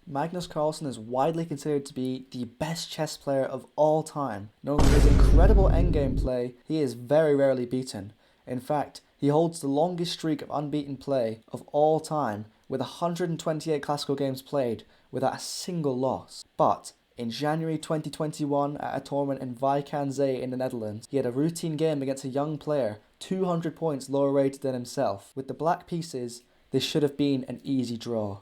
Magnus Carlsen is widely considered to be the best chess player of all time. Known for his incredible endgame play, he is very rarely beaten. In fact, he holds the longest streak of unbeaten play of all time, with 128 classical games played without a single loss. But in January 2021, at a tournament in Wijk aan Zee in the Netherlands, he had a routine game against a young player, 200 points lower rated than himself. With the black pieces, this should have been an easy draw.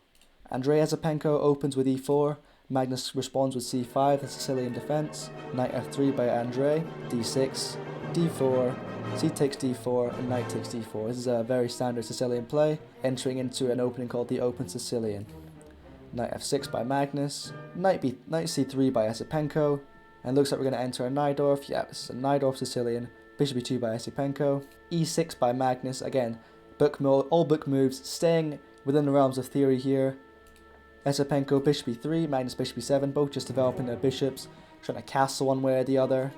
Andrey Esipenko opens with e4, Magnus responds with c5, the Sicilian defense, knight f3 by Andrey, d6, d4, c takes d4, and knight takes d4. This is a very standard Sicilian play, entering into an opening called the Open Sicilian. Knight f6 by Magnus, knight c3 by Esipenko, and looks like we're going to enter a Najdorf. Yeah, this is a Najdorf Sicilian. Bishop e2 by Esipenko, e6 by Magnus. Again, all book moves, staying within the realms of theory here. Esipenko, bishop e3, Magnus bishop e7, both just developing their bishops, trying to castle one way or the other.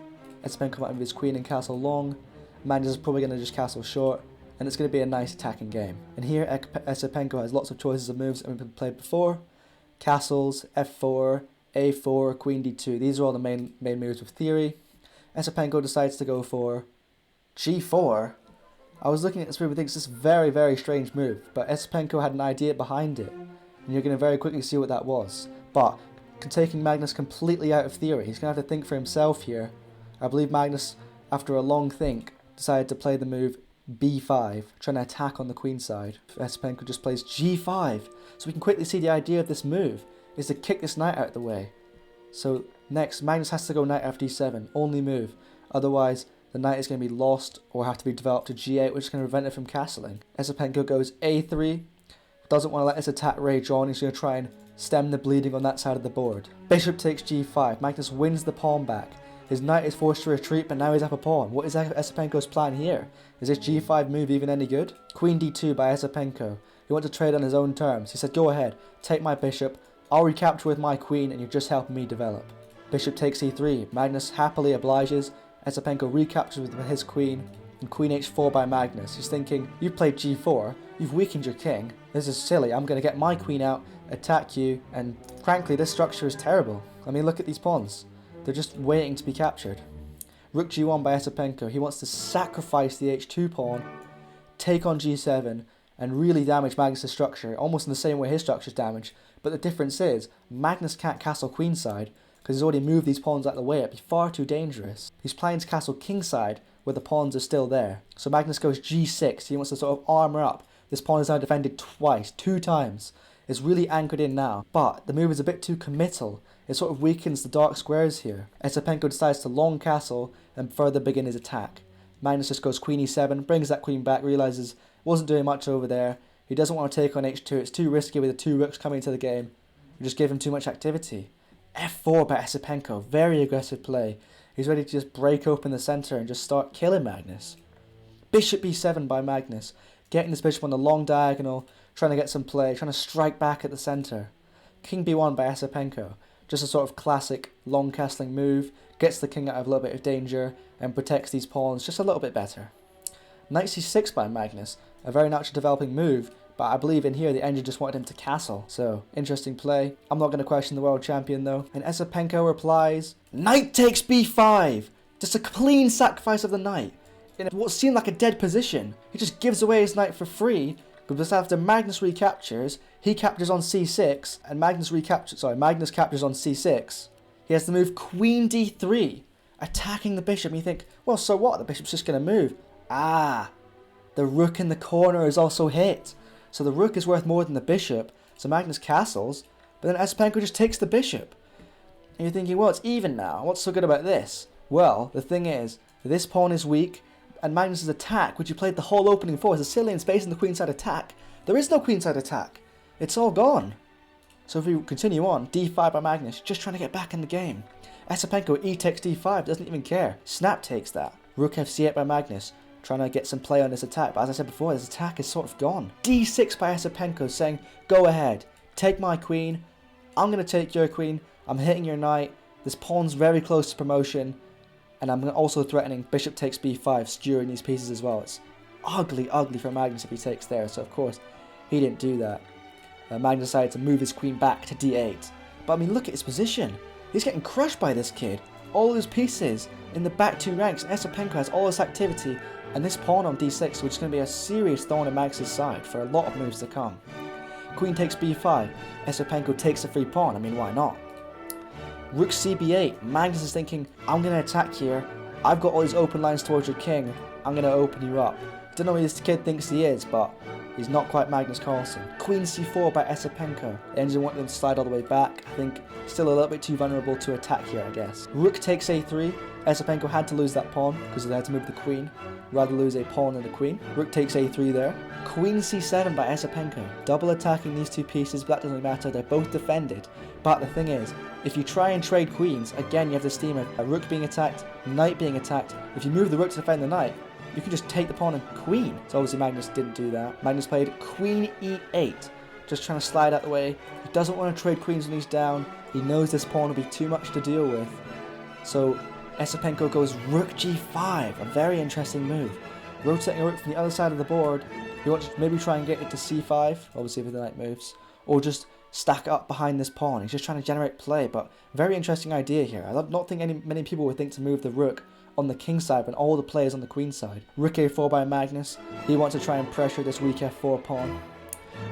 Esipenko might move his queen and castle long. Magnus is probably going to just castle short, and it's going to be a nice attacking game. And here Esipenko has lots of choices of moves that we've played before. Castles, f4, a4, queen d2. These are all the main moves of theory. Esipenko decides to go for g4. I was looking at this move and thinks this is a very, very strange move, but Esipenko had an idea behind it, and you're going to very quickly see what that was. But taking Magnus completely out of theory, he's going to have to think for himself here. I believe Magnus, after a long think, decided to play the move b5, trying to attack on the queen side. Esipenko just plays g5, so we can quickly see the idea of this move is to kick this knight out of the way. So next, Magnus has to go knight fd7, only move, otherwise the knight is going to be lost or have to be developed to g8, which is going to prevent it from castling. Esipenko goes a3, doesn't want to let his attack rage on, he's going to try and stem the bleeding on that side of the board. Bishop takes g5, Magnus wins the pawn back. His knight is forced to retreat, but now he's up a pawn. What is Esipenko's plan here? Is this g5 move even any good? Queen d2 by Esipenko. He wanted to trade on his own terms. He said, go ahead, take my bishop, I'll recapture with my queen and you're just helping me develop. Bishop takes e3, Magnus happily obliges, Esipenko recaptures with his queen, and queen h4 by Magnus. He's thinking, you've played g4, you've weakened your king, this is silly, I'm going to get my queen out, attack you, and frankly this structure is terrible. I mean, look at these pawns. They're just waiting to be captured. Rook g1 by Esipenko. He wants to sacrifice the h2 pawn, take on g7, and really damage Magnus' structure, almost in the same way his structure is damaged. But the difference is, Magnus can't castle queenside, because he's already moved these pawns out of the way. It'd be far too dangerous. He's planning to castle kingside, where the pawns are still there. So Magnus goes g6. He wants to sort of armour up. This pawn is now defended twice, 2 times. It's really anchored in now, but the move is a bit too committal. It sort of weakens the dark squares here. Esipenko decides to long castle and further begin his attack. Magnus just goes queen e7, brings that queen back, realises wasn't doing much over there. He doesn't want to take on h2, it's too risky with the 2 rooks coming into the game. We just give him too much activity. f4 by Esipenko, very aggressive play. He's ready to just break open the centre and just start killing Magnus. Bishop b7 by Magnus, getting this bishop on the long diagonal, trying to get some play, trying to strike back at the centre. King b1 by Esipenko, just a sort of classic long castling move, gets the king out of a little bit of danger and protects these pawns just a little bit better. Knight c6 by Magnus, a very natural developing move, but I believe in here the engine just wanted him to castle, so interesting play. I'm not going to question the world champion though. And Esipenko replies, knight takes b5! Just a clean sacrifice of the knight. In what seemed like a dead position, he just gives away his knight for free, because after Magnus recaptures, he captures on c6, and Magnus captures on c6. He has to move queen d3, attacking the bishop, and you think, well, so what? The bishop's just going to move. Ah, the rook in the corner is also hit. So the rook is worth more than the bishop, so Magnus castles, but then Esipenko just takes the bishop. And you're thinking, well, it's even now. What's so good about this? Well, the thing is, this pawn is weak, and Magnus' attack, which he played the whole opening for, is a Sicilian space in the queenside attack. There is no queenside attack. It's all gone. So if we continue on, d5 by Magnus, just trying to get back in the game. Esipenko e takes d5, doesn't even care. Snap takes that. Rook fc8 by Magnus, trying to get some play on this attack, but as I said before, this attack is sort of gone. d6 by Esipenko, saying, go ahead, take my queen, I'm going to take your queen, I'm hitting your knight, this pawn's very close to promotion, and I'm also threatening bishop takes b5, skewering these pieces as well. It's ugly, ugly for Magnus if he takes there, so of course, he didn't do that. Magnus decided to move his queen back to d8. But I mean, look at his position. He's getting crushed by this kid. All his pieces in the back 2 ranks. Esipenko has all this activity, and this pawn on d6, which is going to be a serious thorn in Magnus's side for a lot of moves to come. Queen takes b5. Esipenko takes the free pawn. I mean, why not? Rook cb8. Magnus is thinking, I'm going to attack here. I've got all these open lines towards your king. I'm going to open you up. Don't know who this kid thinks he is, but he's not quite Magnus Carlsen. Queen c4 by Esipenko. The engine wanted him to slide all the way back. I think still a little bit too vulnerable to attack here, I guess. Rook takes a3. Esipenko had to lose that pawn because they had to move the queen. Rather lose a pawn than a queen. Rook takes a3 there. Queen c7 by Esipenko. Double attacking these 2 pieces, but that doesn't matter. They're both defended. But the thing is, if you try and trade queens, again you have this theme of a rook being attacked, knight being attacked. If you move the rook to defend the knight, you can just take the pawn and queen. So obviously Magnus didn't do that. Magnus played queen e8, just trying to slide out the way. He doesn't want to trade queens when he's down. He knows this pawn will be too much to deal with. So Esipenko goes rook g5, a very interesting move. Rotating a rook from the other side of the board. He wants to maybe try and get it to c5, obviously if the knight moves, or just stack up behind this pawn. He's just trying to generate play, but very interesting idea here. I don't think many people would think to move the rook on the king side when all the players on the queen side. Rook a4 by Magnus. He wants to try and pressure this weak f4 pawn.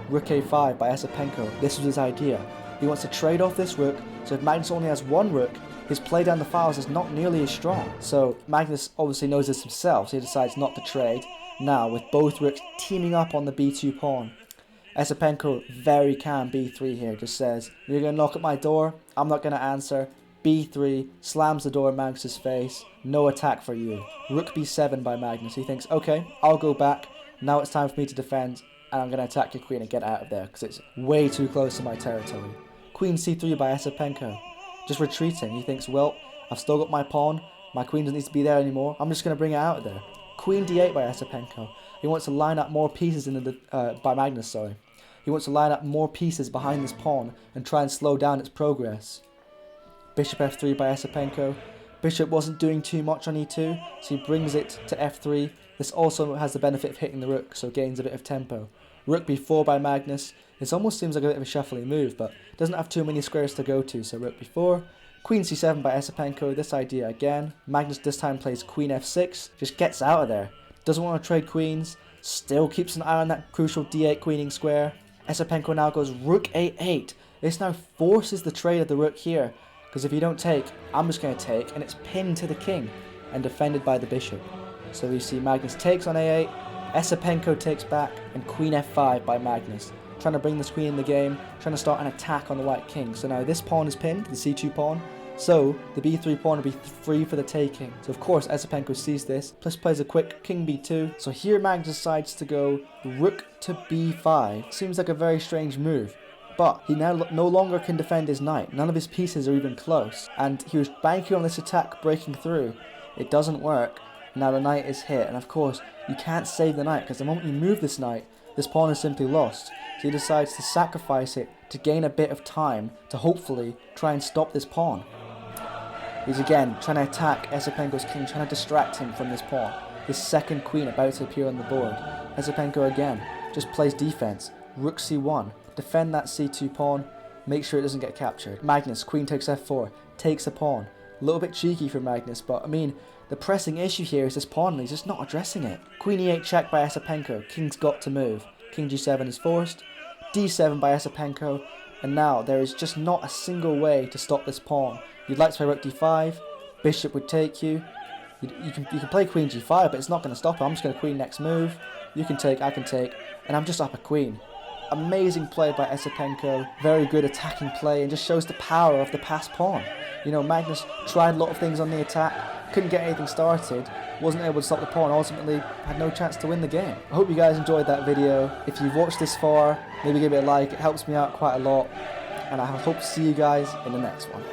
Rook a5 by Esipenko. This was his idea. He wants to trade off this rook, so if Magnus only has 1 rook, his play down the files is not nearly as strong. So Magnus obviously knows this himself, so he decides not to trade. Now with both rooks teaming up on the b2 pawn. Esipenko, very calm b3 here, just says, you're going to knock at my door, I'm not going to answer. b3, slams the door in Magnus's face, no attack for you. Rook b7 by Magnus. He thinks, okay, I'll go back, now it's time for me to defend, and I'm going to attack your queen and get out of there, because it's way too close to my territory. Queen c3 by Esipenko. Just retreating. He thinks, well, I've still got my pawn, my queen doesn't need to be there anymore, I'm just going to bring it out of there. Queen d8 by Esipenko. He wants to line up more pieces by Magnus, sorry. He wants to line up more pieces behind this pawn and try and slow down its progress. Bishop f3 by Esipenko. Bishop wasn't doing too much on e2, so he brings it to f3. This also has the benefit of hitting the rook, so gains a bit of tempo. Rook b4 by Magnus. This almost seems like a bit of a shuffling move, but doesn't have too many squares to go to, so rook b4. Queen c7 by Esipenko. This idea again. Magnus this time plays queen f6, just gets out of there. Doesn't want to trade queens, still keeps an eye on that crucial d8 queening square. Esipenko now goes rook a8. This now forces the trade of the rook here, because if you don't take, I'm just going to take, and it's pinned to the king and defended by the bishop. So we see Magnus takes on a8, Esipenko takes back, and queen f5 by Magnus. Trying to bring this queen in the game, trying to start an attack on the white king. So now this pawn is pinned, the c2 pawn, so the b3 pawn will be free for the taking. So of course Esipenko sees this, plus plays a quick king b2. So here Magnus decides to go rook to b5. Seems like a very strange move, but he now no longer can defend his knight. None of his pieces are even close, and he was banking on this attack breaking through. It doesn't work. Now the knight is hit, and of course you can't save the knight, because the moment you move this knight, this pawn is simply lost. So he decides to sacrifice it to gain a bit of time to hopefully try and stop this pawn. He's again trying to attack Esipenko's king, trying to distract him from this pawn. His second queen about to appear on the board. Esipenko again just plays defense. Rook c1. Defend that c2 pawn. Make sure it doesn't get captured. Magnus, queen takes f4. Takes a pawn. A little bit cheeky for Magnus, but I mean, the pressing issue here is this pawn, and he's just not addressing it. Queen e8 check by Esipenko. King's got to move. King g7 is forced. d7 by Esipenko. And now there is just not a single way to stop this pawn. You'd like to play rook d5. Bishop would take you. You can play queen g5, but it's not going to stop it. I'm just going to queen next move. You can take, I can take, and I'm just up a queen. Amazing play by Esipenko. Very good attacking play, and just shows the power of the passed pawn. You know, Magnus tried a lot of things on the attack, couldn't get anything started, wasn't able to stop the pawn, ultimately had no chance to win the game. I hope you guys enjoyed that video. If you've watched this far, maybe give it a like, it helps me out quite a lot, and I hope to see you guys in the next one.